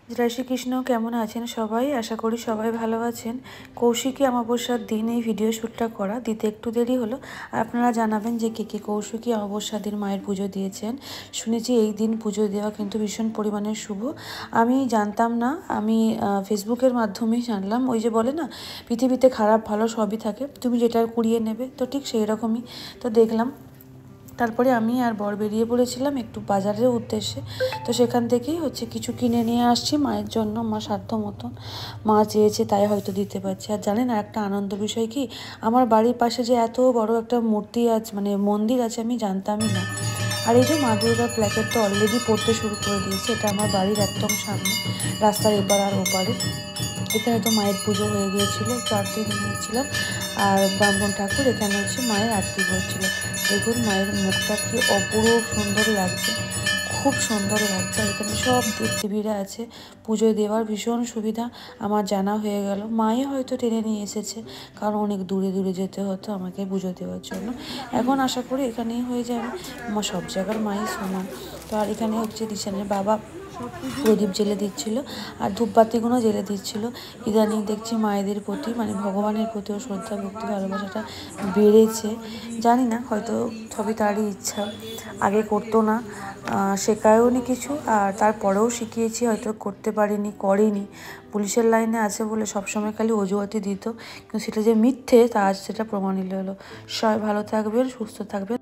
জয় শ্রীকৃষ্ণ। কেমন আছেন সবাই? আশা করি সবাই ভালো আছেন। কৌশিকী অমাবস্যার দিন এই ভিডিও শ্যুটটা করা, দিতে একটু দেরি হলো। আপনারা জানাবেন যে কে কৌশিকী অমাবস্যার দিন মায়ের পুজো দিয়েছেন। শুনেছি এই দিন পুজো দেওয়া কিন্তু ভীষণ পরিমাণে শুভ। আমি জানতাম না, আমি ফেসবুকের মাধ্যমেই জানলাম। ওই যে বলে না, পৃথিবীতে খারাপ ভালো সবই থাকে, তুমি যেটা কুড়িয়ে নেবে, তো ঠিক সেই রকমই তো দেখলাম। তারপরে আমি আর বর বেরিয়ে পড়েছিলাম একটু বাজারের উদ্দেশ্যে। তো সেখান থেকেই কিছু কিনে নিয়ে আসছি মায়ের জন্য। মা সাধ্য মতন মা চেয়েছে তাই হয়তো দিতে পারছি। আর জানেন আর একটা আনন্দ বিষয় কি, আমার বাড়ির পাশে যে এত বড় একটা মূর্তি আছে, মানে মন্দির আছে, আমি জানতামই না। আর এই যে মা দুর্গার প্ল্যাকেট তো অলরেডি পড়তে শুরু করে দিয়েছে। এটা আমার বাড়ির একদম সামনে, রাস্তার এপার আর ওপারে। এখানে তো মায়ের পুজো হয়ে গিয়েছিল, একটু আরতি নিয়েছিলাম। আর ব্রাহ্মণ ঠাকুর এখানে মায়ের আরতি করছিল। দেখুন মায়ের মুখটা কি অপরূপ সুন্দর লাগছে, খুব সুন্দর লাগছে। আর এখানে সব দেবদেবীরা আছে, পুজো দেওয়ার ভীষণ সুবিধা। আমার জানা হয়ে গেল, মায়ে হয়তো টেনে নিয়ে এসেছে, কারণ অনেক দূরে দূরে যেতে হতো আমাকে পুজো দেওয়ার জন্য। এখন আশা করি এখানেই হয়ে যাবে। আমার সব জায়গার মাই সমান। তো আর এখানে দিশানের বাবা প্রদীপ জেলে দিচ্ছিল আর ধূপবাতিগুলো জেলে দিচ্ছিল। ইদানিং দেখছি মায়েদের প্রতি, মানে ভগবানের প্রতিও শ্রদ্ধা ভক্তি ভালোবাসাটা বেড়েছে। জানি না, হয়তো সবই তারই ইচ্ছা। আগে করতো না, শেখায়ওনি কিছু, আর তারপরেও শিখিয়েছি, হয়তো করতে পারিনি, করেনি। পুলিশের লাইনে আছে বলে সবসময় খালি অজুহাতি দিত, কিন্তু সেটা যে মিথ্যে তা আজ সেটা প্রমাণিত হলো। সবাই ভালো থাকবেন, সুস্থ থাকবেন।